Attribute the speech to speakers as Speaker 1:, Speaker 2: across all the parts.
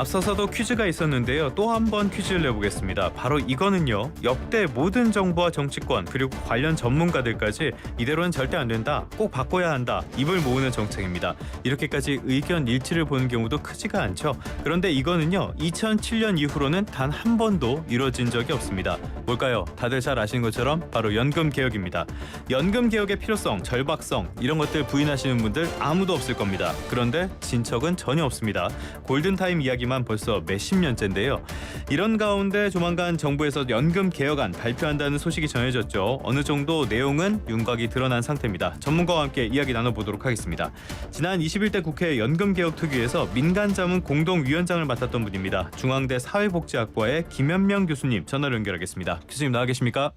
Speaker 1: 앞서서도 퀴즈가 있었는데요. 또 한 번 퀴즈를 내보겠습니다. 바로 이거는요. 역대 모든 정부와 정치권 그리고 관련 전문가들까지 이대로는 절대 안 된다. 꼭 바꿔야 한다. 입을 모으는 정책입니다. 이렇게까지 의견 일치를 보는 경우도 크지가 않죠. 그런데 이거는요. 2007년 이후로는 단 한 번도 이루어진 적이 없습니다. 뭘까요? 다들 잘 아시는 것처럼 바로 연금 개혁입니다. 연금 개혁의 필요성, 절박성 이런 것들 부인하시는 분들 아무도 없을 겁니다. 그런데 진척은 전혀 없습니다. 골든타임 이야기만 벌써 몇십 년째인데요. 이런 가운데 조만간 정부에서 연금 개혁안 발표한다는 소식이 전해졌죠. 어느 정도 내용은 윤곽이 드러난 상태입니다. 전문가와 함께 이야기 나눠보도록 하겠습니다. 지난 21대 국회 연금개혁특위에서 민간자문 공동위원장을 맡았던 분입니다. 중앙대 사회복지학과의 김현명 교수님 전화로 연결하겠습니다. 교수님 나와 계십니까?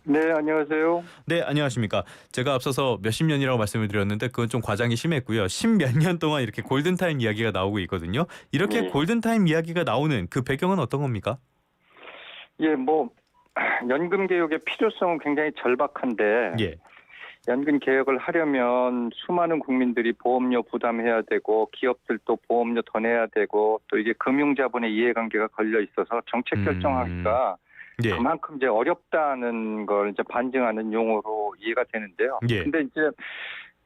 Speaker 2: 네, 안녕하세요.
Speaker 1: 네, 안녕하십니까. 제가 앞서서 몇십 년이라고 말씀을 드렸는데 그건 좀 과장이 심했고요. 십몇 년 동안 이렇게 골든타임 이야기가 나오고 있거든요. 이렇게
Speaker 2: 네.
Speaker 1: 골든타임 이야기가 나오는 그 배경은 어떤 겁니까?
Speaker 2: 예, 연금 개혁의 필요성은 굉장히 절박한데,
Speaker 1: 예.
Speaker 2: 연금 개혁을 하려면 수많은 국민들이 보험료 부담해야 되고, 기업들도 보험료 더 내야 되고, 또 이게 금융자본의 이해관계가 걸려 있어서 정책 결정하기가
Speaker 1: 예.
Speaker 2: 그만큼 이제 어렵다는 걸 이제 반증하는 용어로 이해가 되는데요.
Speaker 1: 예.
Speaker 2: 근데 이제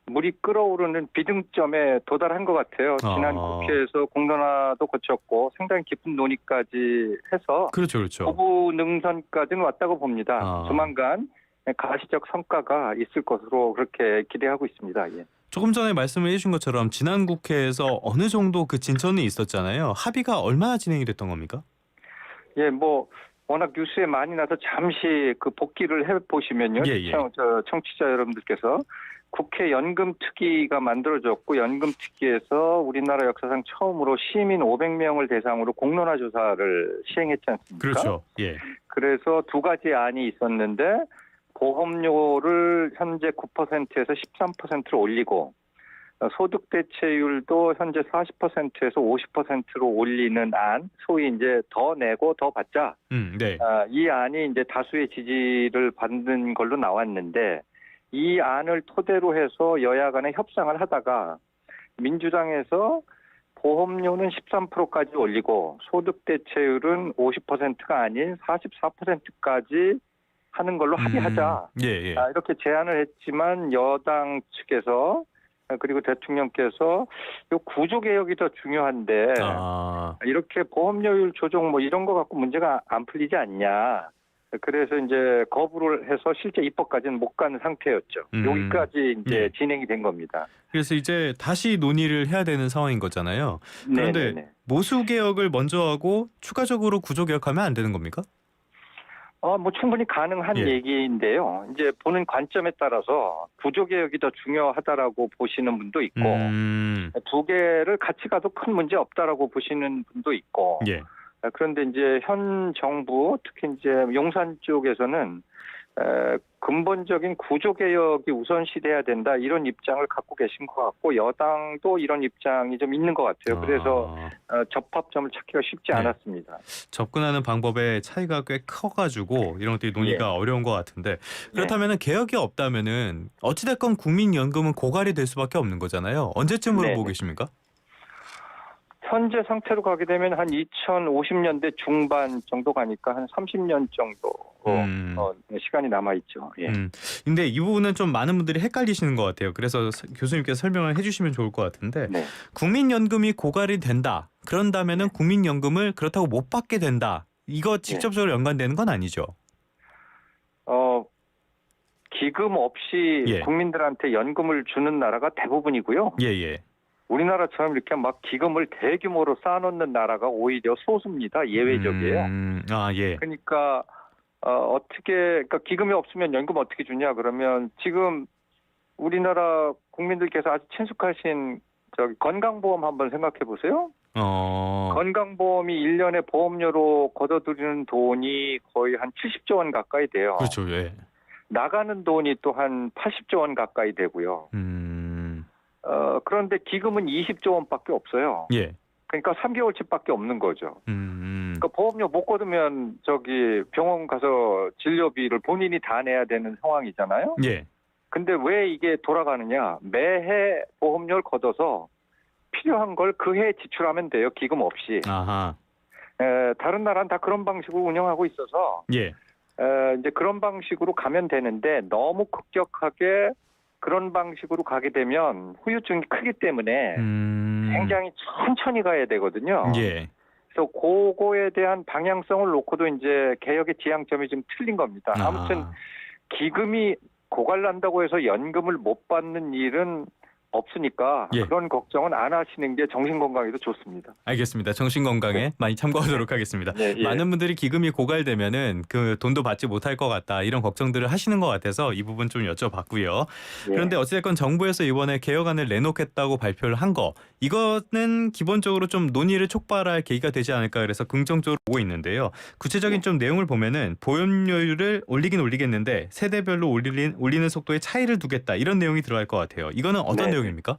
Speaker 2: 물이 끓어오르는 비등점에 도달한 것 같아요. 지난 국회에서 공론화도 거쳤고 상당히 깊은 논의까지 해서
Speaker 1: 그렇죠, 그렇죠.
Speaker 2: 후보 능선까지는 왔다고 봅니다. 조만간 가시적 성과가 있을 것으로 그렇게 기대하고 있습니다. 예.
Speaker 1: 조금 전에 말씀을 해주신 것처럼 지난 국회에서 어느 정도 그 진전이 있었잖아요. 합의가 얼마나 진행이 됐던 겁니까?
Speaker 2: 예, 워낙 뉴스에 많이 나서 잠시 그 복기를 해보시면요.
Speaker 1: 예.
Speaker 2: 청취자 여러분들께서 국회 연금특위가 만들어졌고 연금특위에서 우리나라 역사상 처음으로 시민 500명을 대상으로 공론화 조사를 시행했지 않습니까?
Speaker 1: 그렇죠. 예.
Speaker 2: 그래서 두 가지 안이 있었는데 보험료를 현재 9%에서 13%로 올리고 소득 대체율도 현재 40%에서 50%로 올리는 안, 소위 이제 더 내고 더 받자.
Speaker 1: 네.
Speaker 2: 이 안이 이제 다수의 지지를 받는 걸로 나왔는데 이 안을 토대로 해서 여야 간에 협상을 하다가 민주당에서 보험료는 13%까지 올리고 소득 대체율은 50%가 아닌 44%까지 하는 걸로 합의하자.
Speaker 1: 예.
Speaker 2: 이렇게 제안을 했지만 여당 측에서 그리고 대통령께서 요 구조개혁이 더 중요한데 이렇게 보험료율 조정 이런 거 갖고 문제가 안 풀리지 않냐. 그래서 이제 거부를 해서 실제 입법까지는 못 가는 상태였죠. 여기까지 이제 진행이 된 겁니다.
Speaker 1: 그래서 이제 다시 논의를 해야 되는 상황인 거잖아요. 그런데
Speaker 2: 네네네.
Speaker 1: 모수개혁을 먼저 하고 추가적으로 구조개혁하면 안 되는 겁니까?
Speaker 2: 충분히 가능한 얘기인데요. 이제 보는 관점에 따라서 구조개혁이 더 중요하다라고 보시는 분도 있고, 두 개를 같이 가도 큰 문제 없다라고 보시는 분도 있고,
Speaker 1: 예.
Speaker 2: 그런데 이제 현 정부, 특히 이제 용산 쪽에서는 근본적인 구조개혁이 우선시돼야 된다 이런 입장을 갖고 계신 것 같고 여당도 이런 입장이 좀 있는 것 같아요. 그래서 접합점을 찾기가 쉽지 않았습니다.
Speaker 1: 접근하는 방법의 차이가 꽤 커가지고 이런 것들이 논의가 어려운 것 같은데 그렇다면 개혁이 없다면은 어찌됐건 국민연금은 고갈이 될 수밖에 없는 거잖아요. 언제쯤으로 보고 계십니까?
Speaker 2: 현재 상태로 가게 되면 한 2050년대 중반 정도 가니까 한 30년 정도 시간이 남아있죠. 예.
Speaker 1: 근데 이 부분은 좀 많은 분들이 헷갈리시는 것 같아요. 그래서 교수님께서 설명을 해주시면 좋을 것 같은데 국민연금이 고갈이 된다. 그런다면은 국민연금을 그렇다고 못 받게 된다. 이거 직접적으로 연관되는 건 아니죠?
Speaker 2: 기금 없이 국민들한테 연금을 주는 나라가 대부분이고요.
Speaker 1: 예.
Speaker 2: 우리나라처럼 이렇게 막 기금을 대규모로 쌓아놓는 나라가 오히려 소수입니다. 예외적이에요. 그러니까 그러니까 기금이 없으면 연금 어떻게 주냐 그러면 지금 우리나라 국민들께서 아주 친숙하신 건강보험 한번 생각해 보세요. 건강보험이 1년에 보험료로 걷어들이는 돈이 거의 한 70조 원 가까이 돼요.
Speaker 1: 그렇죠. 예.
Speaker 2: 나가는 돈이 또 한 80조 원 가까이 되고요. 그런데 기금은 20조 원밖에 없어요.
Speaker 1: 예.
Speaker 2: 그러니까 3개월치밖에 없는 거죠. 그러니까 보험료 못 걷으면 병원 가서 진료비를 본인이 다 내야 되는 상황이잖아요.
Speaker 1: 예.
Speaker 2: 근데 왜 이게 돌아가느냐? 매해 보험료를 걷어서 필요한 걸 그 해에 지출하면 돼요. 기금 없이.
Speaker 1: 아하.
Speaker 2: 다른 나라는 다 그런 방식으로 운영하고 있어서
Speaker 1: 예.
Speaker 2: 이제 그런 방식으로 가면 되는데 너무 급격하게 그런 방식으로 가게 되면 후유증이 크기 때문에 굉장히 천천히 가야 되거든요.
Speaker 1: 예.
Speaker 2: 그래서 그거에 대한 방향성을 놓고도 이제 개혁의 지향점이 좀 틀린 겁니다. 아무튼 기금이 고갈난다고 해서 연금을 못 받는 일은 없으니까
Speaker 1: 예.
Speaker 2: 그런 걱정은 안 하시는 게 정신건강에도 좋습니다.
Speaker 1: 알겠습니다. 정신건강에 많이 참고하도록 하겠습니다.
Speaker 2: 네, 예.
Speaker 1: 많은 분들이 기금이 고갈되면은 그 돈도 받지 못할 것 같다 이런 걱정들을 하시는 것 같아서 이 부분 좀 여쭤봤고요.
Speaker 2: 예.
Speaker 1: 그런데 어찌됐건 정부에서 이번에 개혁안을 내놓겠다고 발표를 한 거 이거는 기본적으로 좀 논의를 촉발할 계기가 되지 않을까 그래서 긍정적으로 보고 있는데요. 구체적인 좀 내용을 보면은 보험료율을 올리긴 올리겠는데 세대별로 올리는 속도에 차이를 두겠다 이런 내용이 들어갈 것 같아요. 이거는 어떤 내용입니까?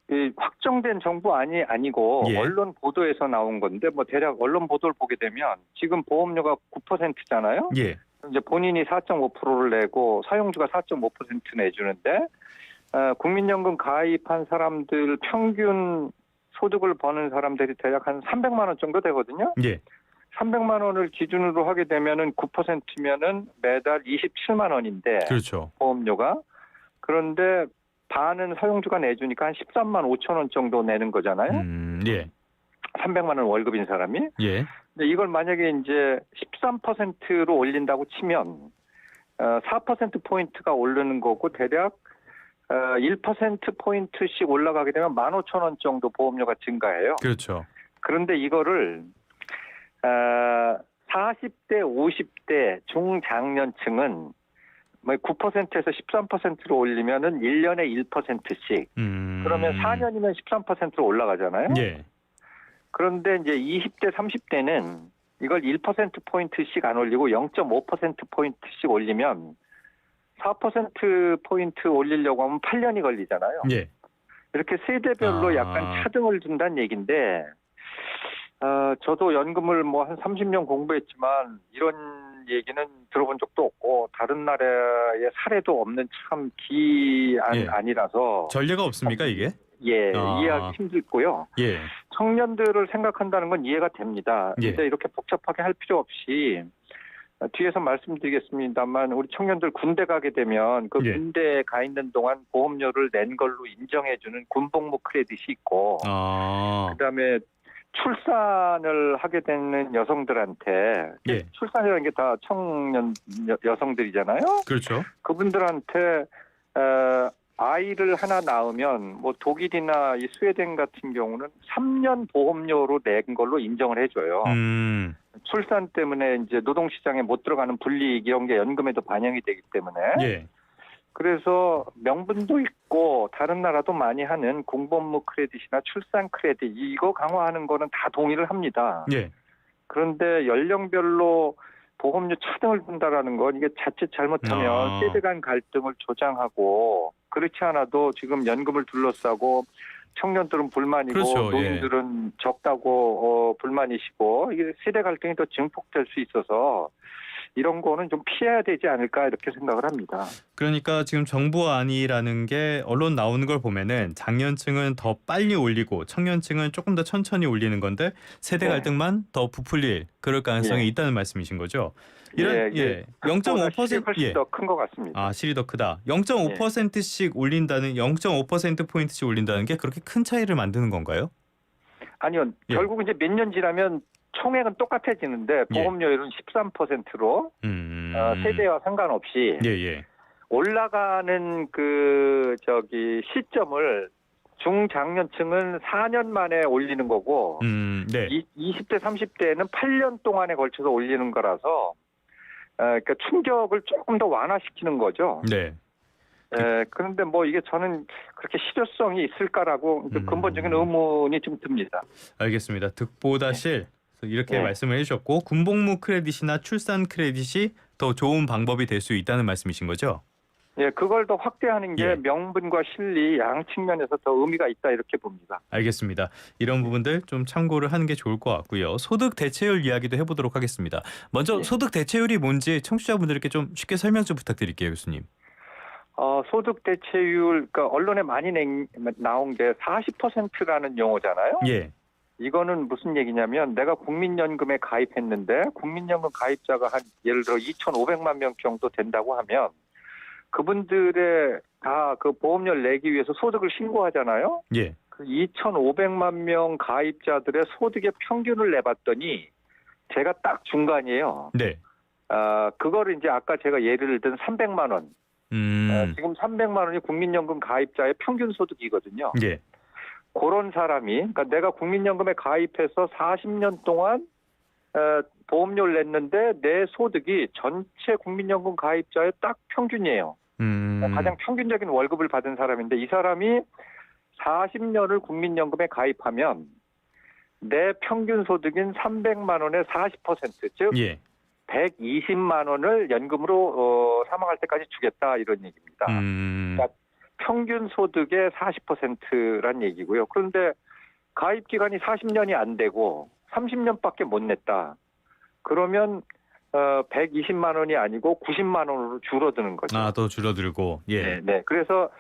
Speaker 2: 이 확정된 정부안이 아니고
Speaker 1: 예.
Speaker 2: 언론 보도에서 나온 건데 뭐 대략 언론 보도를 보게 되면 지금 보험료가 9%잖아요.
Speaker 1: 예.
Speaker 2: 이제 본인이 4.5%를 내고 사용주가 4.5% 내주는데 국민연금 가입한 사람들 평균 소득을 버는 사람들이 대략 한 300만 원 정도 되거든요.
Speaker 1: 예.
Speaker 2: 300만 원을 기준으로 하게 되면은 9%면은 매달 27만 원인데
Speaker 1: 그렇죠.
Speaker 2: 보험료가 그런데 반은 사용주가 내주니까 한 13만 5천 원 정도 내는 거잖아요.
Speaker 1: 예.
Speaker 2: 300만 원 월급인 사람이.
Speaker 1: 예.
Speaker 2: 근데 이걸 만약에 이제 13%로 올린다고 치면 4% 포인트가 오르는 거고 대략 1% 포인트씩 올라가게 되면 15,000원 정도 보험료가 증가해요.
Speaker 1: 그렇죠.
Speaker 2: 그런데 이거를 40대, 50대 중장년층은 9%에서 13%로 올리면은 1년에 1%씩. 그러면 4년이면 13%로 올라가잖아요.
Speaker 1: 예.
Speaker 2: 그런데 이제 20대, 30대는 이걸 1%포인트씩 안 올리고 0.5%포인트씩 올리면 4%포인트 올리려고 하면 8년이 걸리잖아요.
Speaker 1: 예.
Speaker 2: 이렇게 세대별로 약간 차등을 준다는 얘기인데, 저도 연금을 뭐 한 30년 공부했지만 이런 얘기는 들어본 적도 없고 다른 나라의 사례도 없는 참 기안이라서
Speaker 1: 전례가 없습니까 이게?
Speaker 2: 예, 이해하기 힘들고요.
Speaker 1: 예.
Speaker 2: 청년들을 생각한다는 건 이해가 됩니다.
Speaker 1: 예.
Speaker 2: 근데 이렇게 복잡하게 할 필요 없이 뒤에서 말씀드리겠습니다만 우리 청년들 군대 가게 되면 그
Speaker 1: 예.
Speaker 2: 군대에 가 있는 동안 보험료를 낸 걸로 인정해주는 군복무 크레딧이 있고 그다음에 출산을 하게 되는 여성들한테
Speaker 1: 예.
Speaker 2: 출산이라는 게 다 청년 여성들이잖아요.
Speaker 1: 그렇죠.
Speaker 2: 그분들한테 아이를 하나 낳으면 뭐 독일이나 이 스웨덴 같은 경우는 3년 보험료로 낸 걸로 인정을 해줘요. 출산 때문에 이제 노동시장에 못 들어가는 불이익 이런 게 연금에도 반영이 되기 때문에.
Speaker 1: 예.
Speaker 2: 그래서 명분도 있고 다른 나라도 많이 하는 공복무 크레딧이나 출산 크레딧 이거 강화하는 거는 다 동의를 합니다.
Speaker 1: 예.
Speaker 2: 그런데 연령별로 보험료 차등을 둔다라는 건 이게 자칫 잘못하면 세대 간 갈등을 조장하고 그렇지 않아도 지금 연금을 둘러싸고 청년들은 불만이고
Speaker 1: 그렇죠.
Speaker 2: 노인들은 적다고 불만이시고 이게 세대 갈등이 더 증폭될 수 있어서 이런 거는 좀 피해야 되지 않을까 이렇게 생각을 합니다.
Speaker 1: 그러니까 지금 정부안이라는 게 언론 나오는 걸 보면은 장년층은 더 빨리 올리고 청년층은 조금 더 천천히 올리는 건데 세대 갈등만 더 부풀릴 그럴 가능성이 있다는 말씀이신 거죠? 이런 0.5%
Speaker 2: 실이 더 큰 것 같습니다.
Speaker 1: 실이 더 크다. 0.5%씩 올린다는 0.5% 포인트씩 올린다는 게 그렇게 큰 차이를 만드는 건가요?
Speaker 2: 아니요. 결국 이제 몇 년 지나면 총액은 똑같아지는데 보험료율은 13%로 세대와 상관없이 올라가는 시점을 중장년층은 4년 만에 올리는 거고 20대 30대는 8년 동안에 걸쳐서 올리는 거라서 그러니까 충격을 조금 더 완화시키는 거죠. 네. 그런데 뭐 이게 저는 그렇게 실효성이 있을까라고 근본적인 의문이 좀 듭니다.
Speaker 1: 알겠습니다. 득보다 실. 이렇게 말씀을 해주셨고 군복무 크레딧이나 출산 크레딧이 더 좋은 방법이 될 수 있다는 말씀이신 거죠?
Speaker 2: 예, 그걸 더 확대하는 게 명분과 실리 양 측면에서 더 의미가 있다 이렇게 봅니다.
Speaker 1: 알겠습니다. 이런 부분들 좀 참고를 하는 게 좋을 것 같고요. 소득 대체율 이야기도 해보도록 하겠습니다. 먼저 소득 대체율이 뭔지 청취자분들께 좀 쉽게 설명 좀 부탁드릴게요, 교수님.
Speaker 2: 소득 대체율, 그러니까 언론에 많이 나온 게 40%라는 용어잖아요.
Speaker 1: 예.
Speaker 2: 이거는 무슨 얘기냐면 내가 국민연금에 가입했는데 국민연금 가입자가 한 예를 들어 2,500만 명 정도 된다고 하면 그분들의 다 그 보험료를 내기 위해서 소득을 신고하잖아요.
Speaker 1: 예.
Speaker 2: 그 2,500만 명 가입자들의 소득의 평균을 내봤더니 제가 딱 중간이에요.
Speaker 1: 네.
Speaker 2: 그거를 이제 아까 제가 예를 든 300만 원. 지금 300만 원이 국민연금 가입자의 평균 소득이거든요.
Speaker 1: 예.
Speaker 2: 그런 사람이, 그러니까 내가 국민연금에 가입해서 40년 동안 보험료를 냈는데 내 소득이 전체 국민연금 가입자의 딱 평균이에요. 가장 평균적인 월급을 받은 사람인데 이 사람이 40년을 국민연금에 가입하면 내 평균 소득인 300만 원의 40%, 즉
Speaker 1: 예.
Speaker 2: 120만 원을 연금으로 사망할 때까지 주겠다 이런 얘기입니다. 그러니까 평균 소득의 40%란 얘기고요. 그런데 가입 기간이 40년이 안 되고 30년밖에 못 냈다. 그러면 120만 원이 아니고 90만 원으로 줄어드는 거죠.
Speaker 1: 더 줄어들고. 예.
Speaker 2: 네. 그래서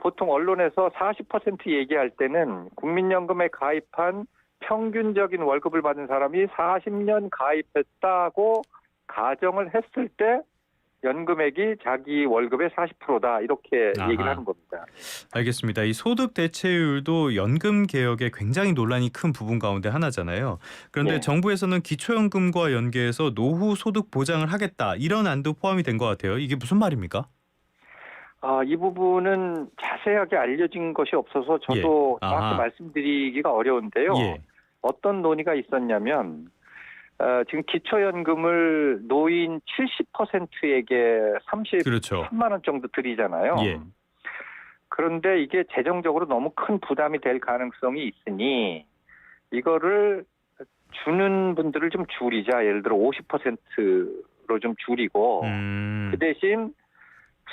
Speaker 2: 보통 언론에서 40% 얘기할 때는 국민연금에 가입한 평균적인 월급을 받은 사람이 40년 가입했다고 가정을 했을 때 연금액이 자기 월급의 40%다 이렇게 얘기를 하는 겁니다.
Speaker 1: 알겠습니다. 이 소득 대체율도 연금 개혁에 굉장히 논란이 큰 부분 가운데 하나잖아요. 그런데
Speaker 2: 네.
Speaker 1: 정부에서는 기초연금과 연계해서 노후 소득 보장을 하겠다 이런 안도 포함이 된 것 같아요. 이게 무슨 말입니까?
Speaker 2: 이 부분은 자세하게 알려진 것이 없어서 저도 정확히 말씀드리기가 어려운데요.
Speaker 1: 예.
Speaker 2: 어떤 논의가 있었냐면 지금 기초연금을 노인 70%에게 33만 원 정도 드리잖아요.
Speaker 1: 예.
Speaker 2: 그런데 이게 재정적으로 너무 큰 부담이 될 가능성이 있으니 이거를 주는 분들을 좀 줄이자. 예를 들어 50%로 좀 줄이고 그 대신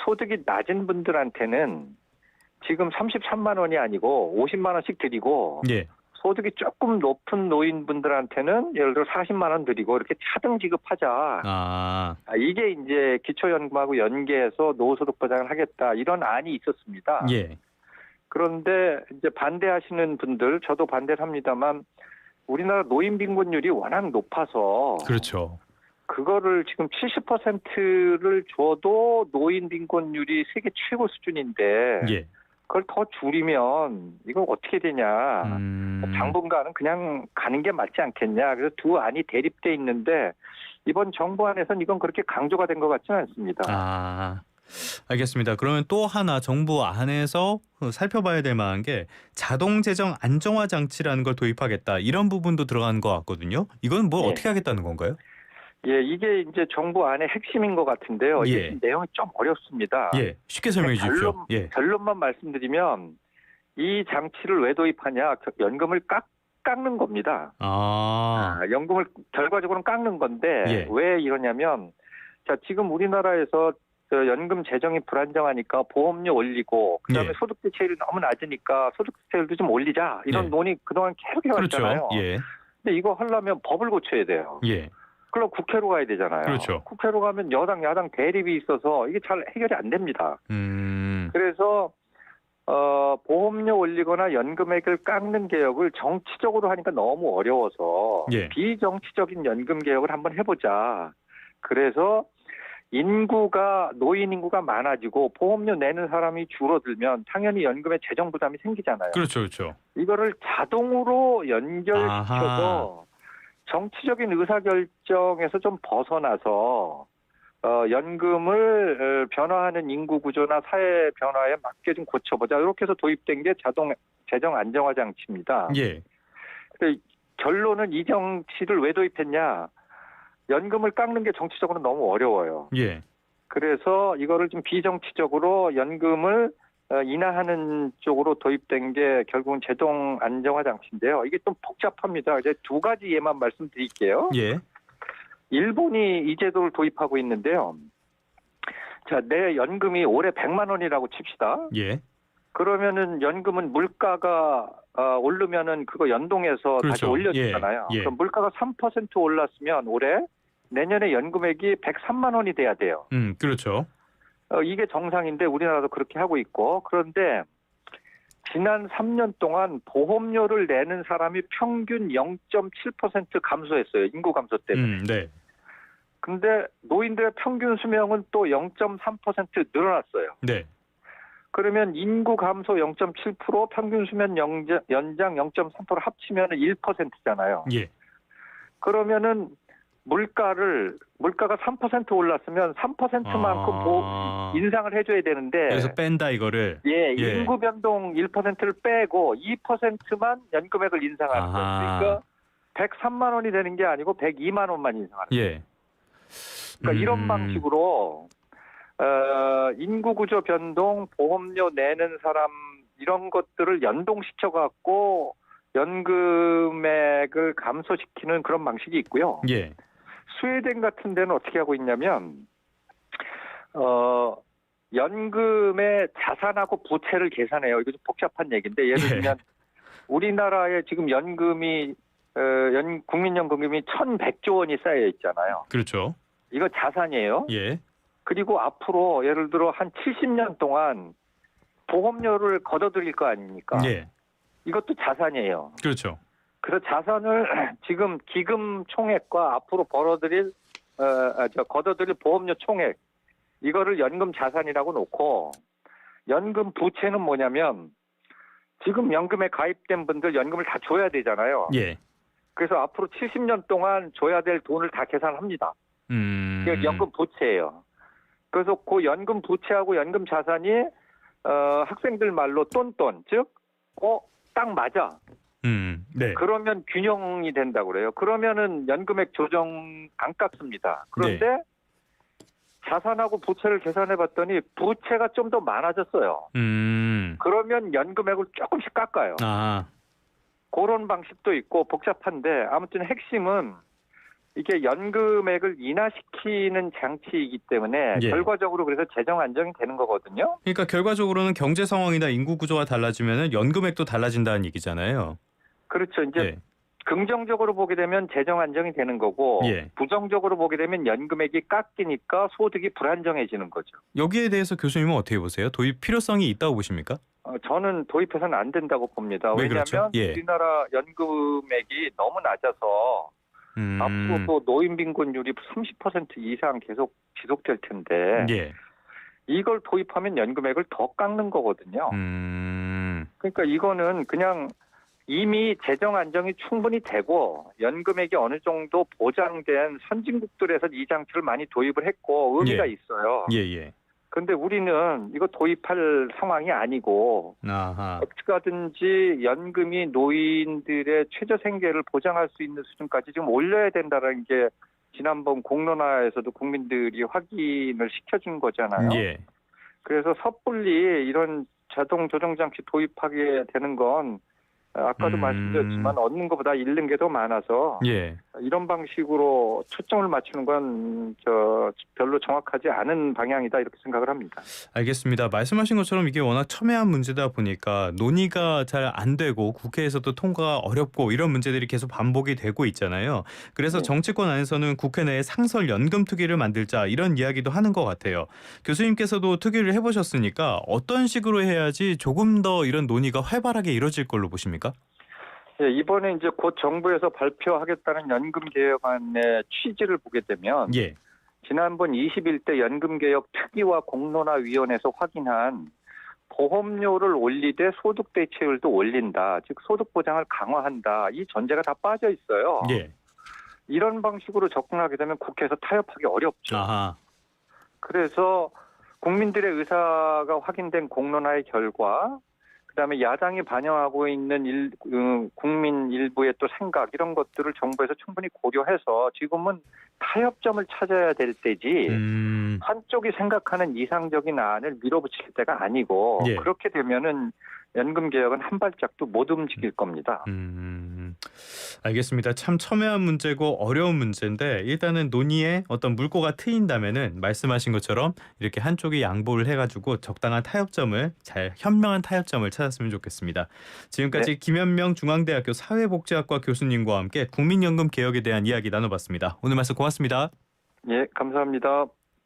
Speaker 2: 소득이 낮은 분들한테는 지금 33만 원이 아니고 50만 원씩 드리고
Speaker 1: 예.
Speaker 2: 소득이 조금 높은 노인분들한테는 예를 들어 40만 원 드리고 이렇게 차등 지급하자. 이게 이제 기초연금하고 연계해서 노후소득 보장을 하겠다 이런 안이 있었습니다.
Speaker 1: 예.
Speaker 2: 그런데 이제 반대하시는 분들, 저도 반대를 합니다만 우리나라 노인 빈곤율이 워낙 높아서
Speaker 1: 그렇죠.
Speaker 2: 그거를 지금 70%를 줘도 노인 빈곤율이 세계 최고 수준인데
Speaker 1: 예.
Speaker 2: 그걸 더 줄이면 이거 어떻게 되냐. 당분간은 그냥 가는 게 맞지 않겠냐. 그래서 두 안이 대립돼 있는데 이번 정부 안에서는 이건 그렇게 강조가 된 것 같지는 않습니다.
Speaker 1: 알겠습니다. 그러면 또 하나 정부 안에서 살펴봐야 될 만한 게 자동재정 안정화 장치라는 걸 도입하겠다. 이런 부분도 들어가는 것 같거든요. 이건 뭘 어떻게 하겠다는 건가요?
Speaker 2: 예, 이게 이제 정부 안의 핵심인 것 같은데요. 이게 내용이 좀 어렵습니다.
Speaker 1: 예, 쉽게 설명해 주십시오.
Speaker 2: 결론만 말씀드리면 이 장치를 왜 도입하냐? 연금을 깎는 겁니다. 연금을 결과적으로는 깎는 건데 왜 이러냐면 자, 지금 우리나라에서 연금 재정이 불안정하니까 보험료 올리고 그다음에 소득 대체율이 너무 낮으니까 소득 대체율도 좀 올리자 이런 논의 그동안 계속 해왔잖아요.
Speaker 1: 그렇죠.
Speaker 2: 근데 이거 하려면 법을 고쳐야 돼요. 그럼 국회로 가야 되잖아요.
Speaker 1: 그렇죠.
Speaker 2: 국회로 가면 여당 야당 대립이 있어서 이게 잘 해결이 안 됩니다. 그래서 보험료 올리거나 연금액을 깎는 개혁을 정치적으로 하니까 너무 어려워서 비정치적인 연금 개혁을 한번 해보자. 그래서 노인 인구가 많아지고 보험료 내는 사람이 줄어들면 당연히 연금에 재정 부담이 생기잖아요.
Speaker 1: 그렇죠.
Speaker 2: 이거를 자동으로 연결시켜서 정치적인 의사결정에서 좀 벗어나서 연금을 변화하는 인구 구조나 사회 변화에 맞게 좀 고쳐보자. 이렇게 해서 도입된 게 자동 재정 안정화 장치입니다. 결론은 이 정치를 왜 도입했냐? 연금을 깎는 게 정치적으로 너무 어려워요. 그래서 이거를 좀 비정치적으로 연금을 인하하는 쪽으로 도입된 게 결국은 재정 안정화 장치인데요. 이게 좀 복잡합니다. 이제 두 가지 예만 말씀드릴게요. 일본이 이 제도를 도입하고 있는데요. 자, 내 연금이 올해 100만 원이라고 칩시다. 그러면은 연금은 물가가 오르면은 그거 연동해서 다시 올려주잖아요. 그럼 물가가 3% 올랐으면 올해 내년에 연금액이 103만 원이 돼야 돼요.
Speaker 1: 그렇죠.
Speaker 2: 이게 정상인데 우리나라도 그렇게 하고 있고 그런데 지난 3년 동안 보험료를 내는 사람이 평균 0.7% 감소했어요. 인구 감소 때문에.
Speaker 1: 네.
Speaker 2: 근데 노인들의 평균 수명은 또 0.3% 늘어났어요.
Speaker 1: 네.
Speaker 2: 그러면 인구 감소 0.7% 평균 수명 연장 0.3% 합치면 1%잖아요.
Speaker 1: 예.
Speaker 2: 그러면은 물가가 3% 올랐으면 3%만큼 인상을 해줘야 되는데
Speaker 1: 그래서 뺀다 이거를.
Speaker 2: 예, 인구 변동 1%를 빼고 2%만 연금액을 인상하는 거예요. 그러니까 103만 원이 되는 게 아니고 102만 원만 인상하는 거예요.
Speaker 1: 예.
Speaker 2: 그러니까 이런 방식으로 인구 구조 변동, 보험료 내는 사람 이런 것들을 연동시켜 갖고 연금액을 감소시키는 그런 방식이 있고요.
Speaker 1: 예.
Speaker 2: 스웨덴 같은 데는 어떻게 하고 있냐면 연금의 자산하고 부채를 계산해요. 이거 좀 복잡한 얘기인데 예를 들면 우리나라에 지금 연금이 국민연금이 1,100조 원이 쌓여 있잖아요.
Speaker 1: 그렇죠.
Speaker 2: 이거 자산이에요.
Speaker 1: 예.
Speaker 2: 그리고 앞으로 예를 들어 한 70년 동안 보험료를 걷어들일 거 아닙니까?
Speaker 1: 예.
Speaker 2: 이것도 자산이에요.
Speaker 1: 그렇죠.
Speaker 2: 그래서 자산을 지금 기금 총액과 앞으로 걷어들일 보험료 총액 이거를 연금 자산이라고 놓고 연금 부채는 뭐냐면 지금 연금에 가입된 분들 연금을 다 줘야 되잖아요.
Speaker 1: 예.
Speaker 2: 그래서 앞으로 70년 동안 줘야 될 돈을 다 계산합니다. 이게 연금 부채예요. 그래서 그 연금 부채하고 연금 자산이 학생들 말로 똔똔 즉 딱 맞아.
Speaker 1: 네.
Speaker 2: 그러면 균형이 된다고 그래요. 그러면은 연금액 조정 안 깎습니다. 그런데
Speaker 1: 네.
Speaker 2: 자산하고 부채를 계산해 봤더니 부채가 좀 더 많아졌어요. 그러면 연금액을 조금씩 깎아요. 그런 방식도 있고 복잡한데 아무튼 핵심은 이게 연금액을 인하시키는 장치이기 때문에 결과적으로 그래서 재정 안정이 되는 거거든요.
Speaker 1: 그러니까 결과적으로는 경제 상황이나 인구 구조가 달라지면은 연금액도 달라진다는 얘기잖아요.
Speaker 2: 그렇죠. 이제 긍정적으로 보게 되면 재정 안정이 되는 거고 부정적으로 보게 되면 연금액이 깎이니까 소득이 불안정해지는 거죠.
Speaker 1: 여기에 대해서 교수님은 어떻게 보세요? 도입 필요성이 있다고 보십니까?
Speaker 2: 저는 도입해서는 안 된다고 봅니다. 왜냐하면
Speaker 1: 그렇죠?
Speaker 2: 우리나라 연금액이 너무 낮아서 앞으로 또 노인 빈곤율이 30% 이상 계속 지속될 텐데 이걸 도입하면 연금액을 더 깎는 거거든요. 그러니까 이거는 그냥 이미 재정 안정이 충분히 되고 연금액이 어느 정도 보장된 선진국들에서 이 장치를 많이 도입을 했고 의미가 있어요. 그런데 우리는 이거 도입할 상황이 아니고 어떻게 하든지 연금이 노인들의 최저 생계를 보장할 수 있는 수준까지 지금 올려야 된다는 게 지난번 공론화에서도 국민들이 확인을 시켜준 거잖아요. 그래서 섣불리 이런 자동 조정 장치 도입하게 되는 건 아까도 말씀드렸지만 얻는 것보다 잃는 게 더 많아서 이런 방식으로 초점을 맞추는 건 별로 정확하지 않은 방향이다 이렇게 생각을 합니다.
Speaker 1: 알겠습니다. 말씀하신 것처럼 이게 워낙 첨예한 문제다 보니까 논의가 잘 안 되고 국회에서도 통과가 어렵고 이런 문제들이 계속 반복이 되고 있잖아요. 그래서 정치권 안에서는 국회 내에 상설 연금 특위를 만들자 이런 이야기도 하는 것 같아요. 교수님께서도 특위를 해보셨으니까 어떤 식으로 해야지 조금 더 이런 논의가 활발하게 이루어질 걸로 보십니까?
Speaker 2: 이번에 이제 곧 정부에서 발표하겠다는 연금개혁안의 취지를 보게 되면 지난번 21대 연금개혁 특위와 공론화위원회에서 확인한 보험료를 올리되 소득 대체율도 올린다. 즉 소득 보장을 강화한다. 이 전제가 다 빠져 있어요. 이런 방식으로 접근하게 되면 국회에서 타협하기 어렵죠. 그래서 국민들의 의사가 확인된 공론화의 결과 그다음에 야당이 반영하고 있는 국민 일부의 또 생각 이런 것들을 정부에서 충분히 고려해서 지금은 타협점을 찾아야 될 때지 한쪽이 생각하는 이상적인 안을 밀어붙일 때가 아니고 그렇게 되면은 연금 개혁은 한 발짝도 못 움직일 겁니다.
Speaker 1: 알겠습니다. 참 첨예한 문제고 어려운 문제인데 일단은 논의에 어떤 물꼬가 트인다면은 말씀하신 것처럼 이렇게 한쪽이 양보를 해가지고 적당한 타협점을 현명한 타협점을 찾았으면 좋겠습니다. 지금까지 김현명 중앙대학교 사회복지학과 교수님과 함께 국민연금 개혁에 대한 이야기 나눠봤습니다. 오늘 말씀 고맙습니다.
Speaker 2: 감사합니다.